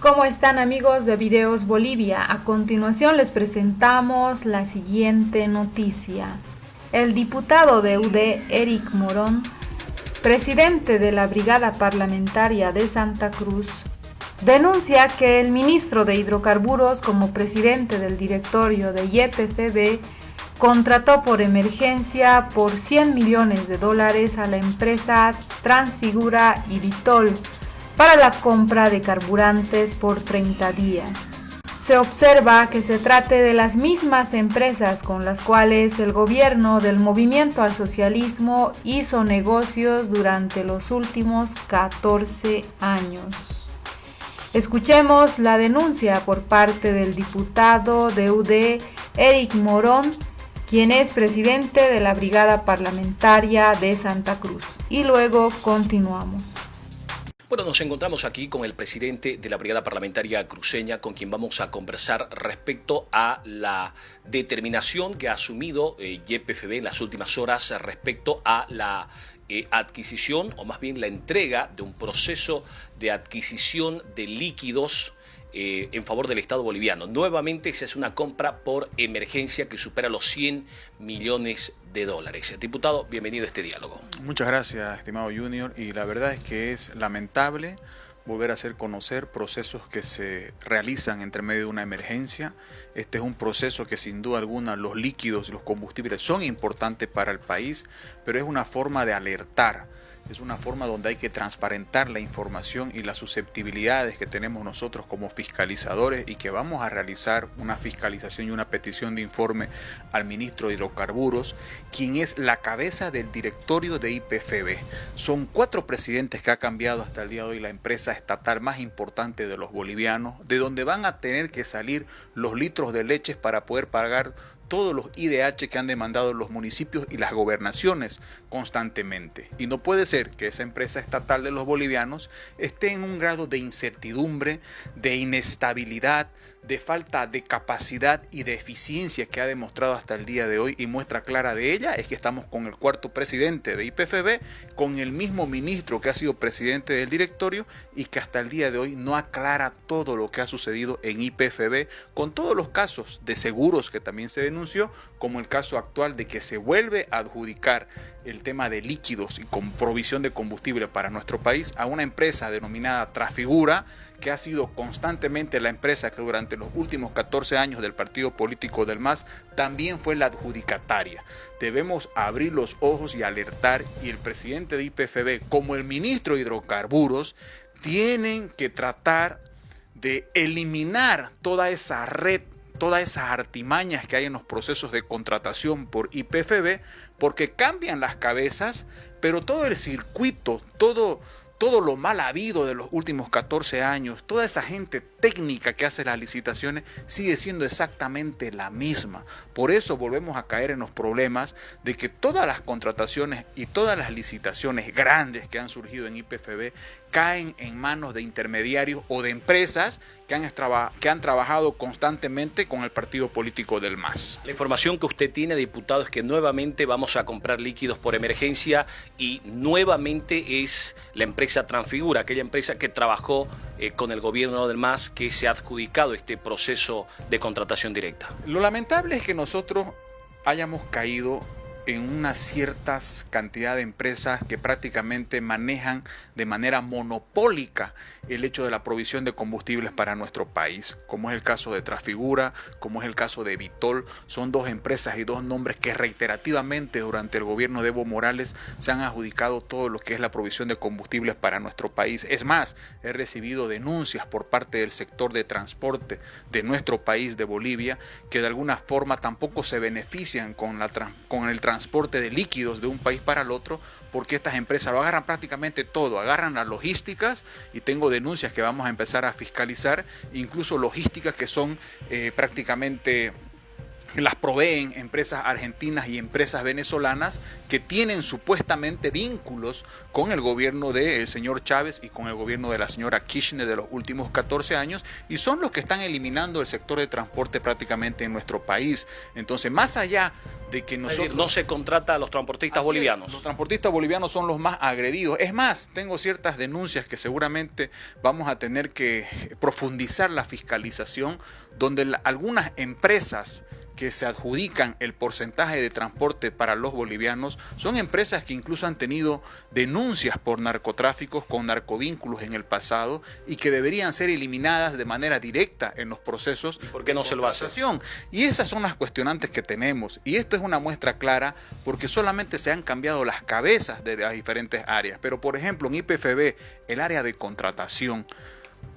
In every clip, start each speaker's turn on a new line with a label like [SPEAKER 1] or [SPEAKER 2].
[SPEAKER 1] ¿Cómo están amigos de Videos Bolivia? A continuación les presentamos la siguiente noticia. El diputado de UD, Eric Morón, presidente de la Brigada Parlamentaria de Santa Cruz, denuncia que el ministro de Hidrocarburos, como presidente del directorio de YPFB, contrató por emergencia por $100 millones a la empresa Transfigura y Vitol para la compra de carburantes por 30 días. Se observa que se trate de las mismas empresas con las cuales el gobierno del Movimiento al Socialismo hizo negocios durante los últimos 14 años. Escuchemos la denuncia por parte del diputado de UD, Eric Morón, quien es presidente de la Brigada Parlamentaria de Santa Cruz. Y luego continuamos.
[SPEAKER 2] Bueno, nos encontramos aquí con el presidente de la Brigada Parlamentaria Cruceña, con quien vamos a conversar respecto a la determinación que ha asumido YPFB en las últimas horas respecto a la adquisición, o más bien la entrega de un proceso de adquisición de líquidos en favor del Estado boliviano. Nuevamente se hace una compra por emergencia que supera los $100 millones. Diputado, bienvenido a este diálogo.
[SPEAKER 3] Muchas gracias, estimado Junior, y la verdad es que es lamentable volver a hacer conocer procesos que se realizan entre medio de una emergencia. Este es un proceso que sin duda alguna los líquidos y los combustibles son importantes para el país, pero es una forma de alertar. Es una forma donde hay que transparentar la información y las susceptibilidades que tenemos nosotros como fiscalizadores, y que vamos a realizar una fiscalización y una petición de informe al ministro de Hidrocarburos, quien es la cabeza del directorio de YPFB. Son 4 presidentes que ha cambiado hasta el día de hoy la empresa estatal más importante de los bolivianos, de donde van a tener que salir los litros de leche para poder pagar todos los IDH que han demandado los municipios y las gobernaciones constantemente. Y no puede ser que esa empresa estatal de los bolivianos esté en un grado de incertidumbre, de inestabilidad, de falta de capacidad y de eficiencia que ha demostrado hasta el día de hoy, y muestra clara de ella es que estamos con el 4º presidente de YPFB, con el mismo ministro que ha sido presidente del directorio y que hasta el día de hoy no aclara todo lo que ha sucedido en YPFB, con todos los casos de seguros que también se denunció, como el caso actual de que se vuelve a adjudicar el tema de líquidos y con provisión de combustible para nuestro país a una empresa denominada Transfigura, que ha sido constantemente la empresa que durante los últimos 14 años del partido político del MAS también fue la adjudicataria. Debemos abrir los ojos y alertar, y el presidente de YPFB como el ministro de Hidrocarburos tienen que tratar de eliminar toda esa red, todas esas artimañas que hay en los procesos de contratación por YPFB, porque cambian las cabezas, pero todo el circuito, todo lo mal habido de los últimos 14 años, toda esa gente técnica que hace las licitaciones sigue siendo exactamente la misma. Por eso volvemos a caer en los problemas de que todas las contrataciones y todas las licitaciones grandes que han surgido en YPFB caen en manos de intermediarios o de empresas que han trabajado constantemente con el partido político del MAS.
[SPEAKER 2] La información que usted tiene, diputado, es que nuevamente vamos a comprar líquidos por emergencia, y nuevamente es la empresa Transfigura, aquella empresa que trabajó con el gobierno del MAS, que se ha adjudicado este proceso de contratación directa.
[SPEAKER 3] Lo lamentable es que nosotros hayamos caído en una cierta cantidad de empresas que prácticamente manejan de manera monopólica el hecho de la provisión de combustibles para nuestro país, como es el caso de Transfigura, como es el caso de Vitol. Son 2 empresas y 2 nombres que reiterativamente durante el gobierno de Evo Morales se han adjudicado todo lo que es la provisión de combustibles para nuestro país. Es más, he recibido denuncias por parte del sector de transporte de nuestro país, de Bolivia, que de alguna forma tampoco se benefician con el transporte de líquidos de un país para el otro, porque estas empresas lo agarran prácticamente todo, agarran las logísticas, y tengo denuncias que vamos a empezar a fiscalizar, incluso logísticas que son prácticamente las proveen empresas argentinas y empresas venezolanas que tienen supuestamente vínculos con el gobierno del señor Chávez y con el gobierno de la señora Kirchner de los últimos 14 años, y son los que están eliminando el sector de transporte prácticamente en nuestro país. Entonces, más allá de que nosotros...
[SPEAKER 2] Es decir, no se contrata a los transportistas bolivianos.
[SPEAKER 3] Los transportistas bolivianos son los más agredidos. Es más, tengo ciertas denuncias que seguramente vamos a tener que profundizar la fiscalización, donde algunas empresas que se adjudican el porcentaje de transporte para los bolivianos son empresas que incluso han tenido denuncias por narcotráficos con narcovínculos en el pasado y que deberían ser eliminadas de manera directa en los procesos.
[SPEAKER 2] ¿Por qué no se lo hace?
[SPEAKER 3] Y esas son las cuestionantes que tenemos, y esto es una muestra clara porque solamente se han cambiado las cabezas de las diferentes áreas, pero por ejemplo en YPFB, el área de contratación,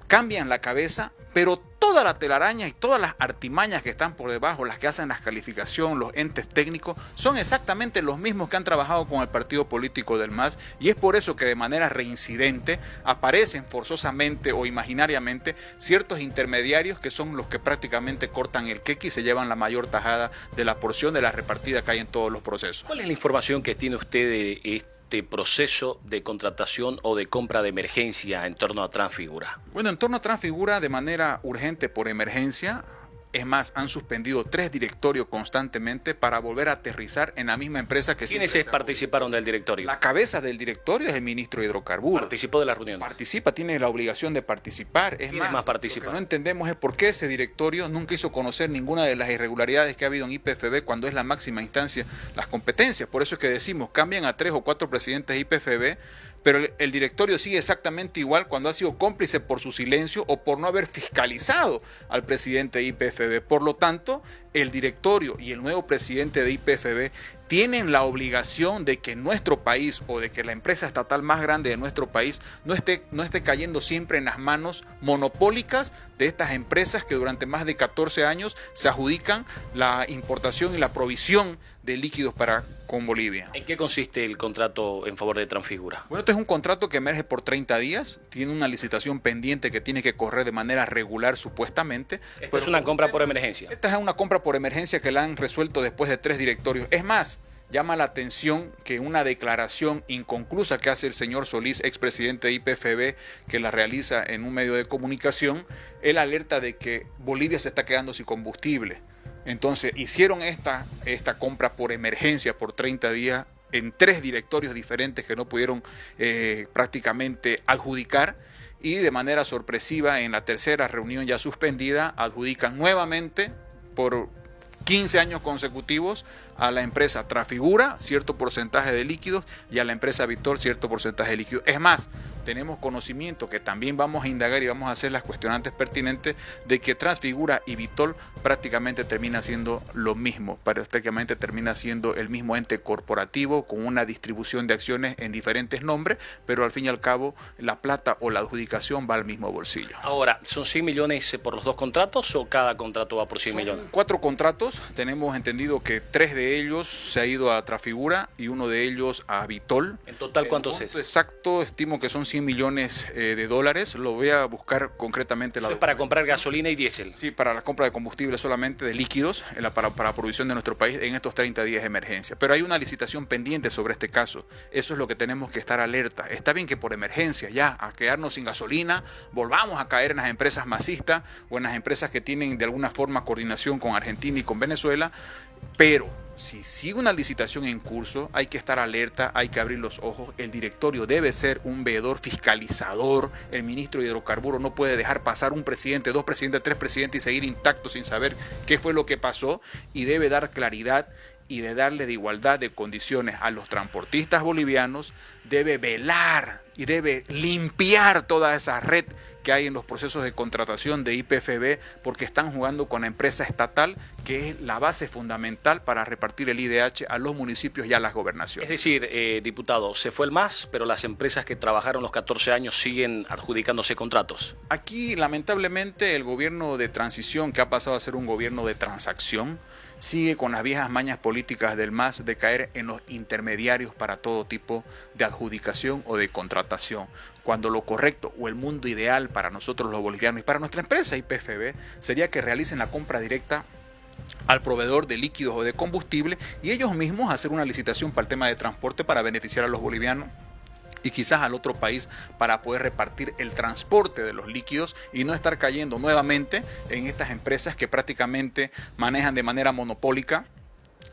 [SPEAKER 3] cambian la cabeza, pero toda la telaraña y todas las artimañas que están por debajo, las que hacen la calificación, los entes técnicos, son exactamente los mismos que han trabajado con el partido político del MAS, y es por eso que de manera reincidente aparecen forzosamente o imaginariamente ciertos intermediarios que son los que prácticamente cortan el queque y se llevan la mayor tajada de la porción de la repartida que hay en todos los procesos.
[SPEAKER 2] ¿Cuál es la información que tiene usted de este proceso de contratación o de compra de emergencia en torno a Transfigura?
[SPEAKER 3] Bueno, en torno a Transfigura, de manera urgente por emergencia, es más, han suspendido 3 directorios constantemente para volver a aterrizar en la misma empresa que...
[SPEAKER 2] ¿Quiénes participaron del directorio?
[SPEAKER 3] La cabeza del directorio es el ministro de Hidrocarburos.
[SPEAKER 2] ¿Participó de la reunión?
[SPEAKER 3] Participa, tiene la obligación de participar.
[SPEAKER 2] ¿Quiénes más participan?
[SPEAKER 3] Lo que no entendemos es por qué ese directorio nunca hizo conocer ninguna de las irregularidades que ha habido en YPFB cuando es la máxima instancia, las competencias. Por eso es que decimos, cambian a 3 o 4 presidentes de YPFB, pero el directorio sigue exactamente igual cuando ha sido cómplice por su silencio o por no haber fiscalizado al presidente de YPFB. Por lo tanto, el directorio y el nuevo presidente de YPFB tienen la obligación de que nuestro país o de que la empresa estatal más grande de nuestro país no esté cayendo siempre en las manos monopólicas de estas empresas que durante más de 14 años se adjudican la importación y la provisión de líquidos con Bolivia.
[SPEAKER 2] ¿En qué consiste el contrato en favor de Transfigura?
[SPEAKER 3] Bueno, este es un contrato que emerge por 30 días, tiene una licitación pendiente que tiene que correr de manera regular supuestamente.
[SPEAKER 2] ¿Esta es una compra por emergencia?
[SPEAKER 3] Esta es una compra por emergencia que la han resuelto después de 3 directorios. Es más, llama la atención que una declaración inconclusa que hace el señor Solís, expresidente de YPFB, que la realiza en un medio de comunicación, él alerta de que Bolivia se está quedando sin combustible. Entonces hicieron esta compra por emergencia por 30 días en 3 directorios diferentes que no pudieron prácticamente adjudicar, y de manera sorpresiva en la tercera reunión ya suspendida adjudican nuevamente por 15 años consecutivos a la empresa Transfigura cierto porcentaje de líquidos y a la empresa Vitol cierto porcentaje de líquidos. Es más, tenemos conocimiento que también vamos a indagar y vamos a hacer las cuestionantes pertinentes de que Transfigura y Vitol prácticamente termina siendo lo mismo, prácticamente termina siendo el mismo ente corporativo con una distribución de acciones en diferentes nombres, pero al fin y al cabo la plata o la adjudicación va al mismo bolsillo.
[SPEAKER 2] Ahora, ¿son 100 millones por los 2 contratos o cada contrato va por 100 millones?
[SPEAKER 3] 4 contratos, tenemos entendido que 3 de ellos se ha ido a Transfigura y 1 de ellos a Vitol.
[SPEAKER 2] ¿En total cuántos es?
[SPEAKER 3] Exacto, estimo que son 100 millones de dólares. Lo voy a buscar concretamente.
[SPEAKER 2] ¿Eso es para comprar gasolina y diésel?
[SPEAKER 3] Sí, para la compra de combustible solamente, de líquidos, para la producción de nuestro país en estos 30 días de emergencia. Pero hay una licitación pendiente sobre este caso. Eso es lo que tenemos que estar alerta. Está bien que por emergencia ya, a quedarnos sin gasolina, volvamos a caer en las empresas masistas o en las empresas que tienen de alguna forma coordinación con Argentina y con Venezuela, pero si sigue una licitación en curso, hay que estar alerta, hay que abrir los ojos. El directorio debe ser un veedor fiscalizador. El ministro de Hidrocarburos no puede dejar pasar un presidente, 2 presidentes, 3 presidentes y seguir intacto sin saber qué fue lo que pasó, y debe dar claridad y de darle de igualdad de condiciones a los transportistas bolivianos. Debe velar y debe limpiar toda esa red que hay en los procesos de contratación de YPFB, porque están jugando con la empresa estatal, que es la base fundamental para repartir el IDH a los municipios y a las gobernaciones.
[SPEAKER 2] Es decir, diputado, se fue el MAS, pero las empresas que trabajaron los 14 años siguen adjudicándose contratos.
[SPEAKER 3] Aquí, lamentablemente, el gobierno de transición, que ha pasado a ser un gobierno de transacción, sigue con las viejas mañas políticas del MAS de caer en los intermediarios para todo tipo de adjudicación o de contratación, cuando lo correcto o el mundo ideal para nosotros los bolivianos y para nuestra empresa YPFB sería que realicen la compra directa al proveedor de líquidos o de combustible y ellos mismos hacer una licitación para el tema de transporte para beneficiar a los bolivianos y quizás al otro país para poder repartir el transporte de los líquidos y no estar cayendo nuevamente en estas empresas que prácticamente manejan de manera monopólica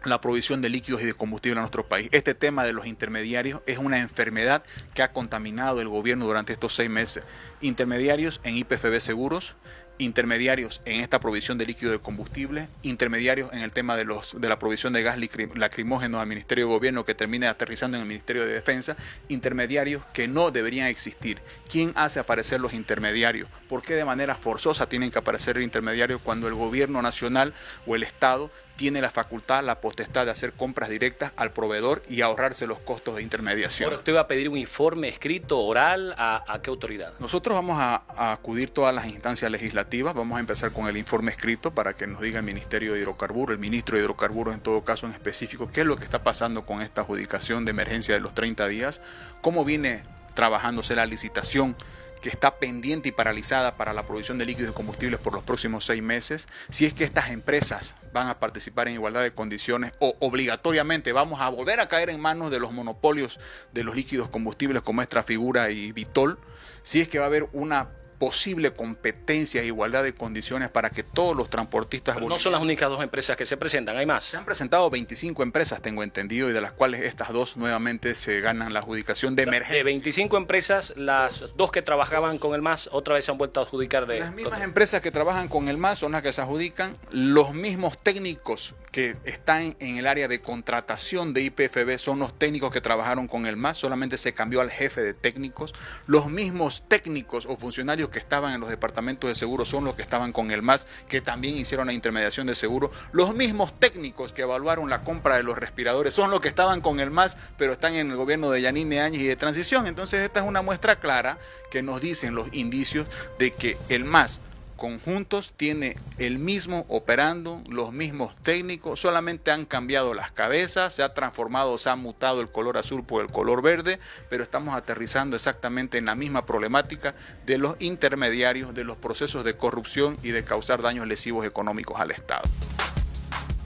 [SPEAKER 3] la provisión de líquidos y de combustible en nuestro país. Este tema de los intermediarios es una enfermedad que ha contaminado el gobierno durante estos 6 meses. Intermediarios en YPFB Seguros, intermediarios en esta provisión de líquido de combustible, intermediarios en el tema de la provisión de gas lacrimógeno al Ministerio de Gobierno que termine aterrizando en el Ministerio de Defensa, intermediarios que no deberían existir. ¿Quién hace aparecer los intermediarios? ¿Por qué de manera forzosa tienen que aparecer intermediarios cuando el gobierno nacional o el Estado tiene la facultad, la potestad de hacer compras directas al proveedor y ahorrarse los costos de intermediación?
[SPEAKER 2] Ahora, ¿usted va a pedir un informe escrito, oral, a qué autoridad?
[SPEAKER 3] Nosotros vamos a acudir todas las instancias legislativas, vamos a empezar con el informe escrito para que nos diga el Ministerio de Hidrocarburos, el Ministro de Hidrocarburos en todo caso en específico, qué es lo que está pasando con esta adjudicación de emergencia de los 30 días, cómo viene trabajándose la licitación que está pendiente y paralizada para la provisión de líquidos y combustibles por los próximos 6 meses, si es que estas empresas van a participar en igualdad de condiciones o obligatoriamente vamos a volver a caer en manos de los monopolios de los líquidos combustibles como es Trafigura y Vitol, si es que va a haber una posible competencia e igualdad de condiciones para que todos los transportistas...
[SPEAKER 2] Pero no son las únicas 2 empresas que se presentan, hay más.
[SPEAKER 3] Se han presentado 25 empresas, tengo entendido, y de las cuales estas 2 nuevamente se ganan la adjudicación de emergencia.
[SPEAKER 2] De 25 empresas, las 2 que trabajaban con el MAS otra vez se han vuelto a adjudicar de...
[SPEAKER 3] Las mismas empresas que trabajan con el MAS son las que se adjudican, los mismos técnicos que están en el área de contratación de YPFB son los técnicos que trabajaron con el MAS, solamente se cambió al jefe de técnicos, los mismos técnicos o funcionarios que estaban en los departamentos de seguro son los que estaban con el MAS, que también hicieron la intermediación de seguro. Los mismos técnicos que evaluaron la compra de los respiradores son los que estaban con el MAS, pero están en el gobierno de Yanine Áñez y de transición. Entonces esta es una muestra clara que nos dicen los indicios de que el MAS conjuntos tiene el mismo operando, los mismos técnicos, solamente han cambiado las cabezas, se ha transformado, se ha mutado el color azul por el color verde, pero estamos aterrizando exactamente en la misma problemática de los intermediarios, de los procesos de corrupción y de causar daños lesivos económicos al Estado.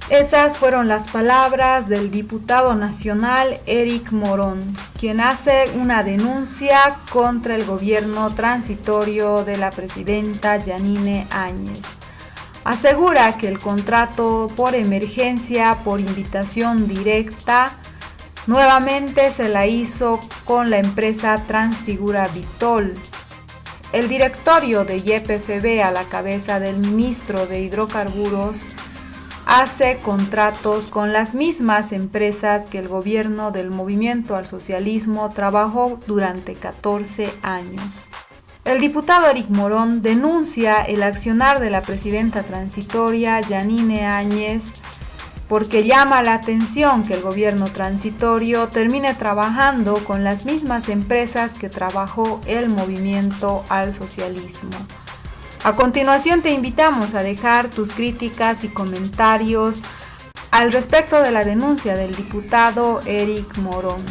[SPEAKER 1] Esas fueron las palabras del diputado nacional Eric Morón, quien hace una denuncia contra el gobierno transitorio de la presidenta Yanine Áñez. Asegura que el contrato por emergencia por invitación directa nuevamente se la hizo con la empresa Trafigura Vitol. El directorio de YPFB, a la cabeza del ministro de Hidrocarburos, hace contratos con las mismas empresas que el gobierno del Movimiento al Socialismo trabajó durante 14 años. El diputado Eric Morón denuncia el accionar de la presidenta transitoria Yanine Áñez porque llama la atención que el gobierno transitorio termine trabajando con las mismas empresas que trabajó el Movimiento al Socialismo. A continuación te invitamos a dejar tus críticas y comentarios al respecto de la denuncia del diputado Eric Morón.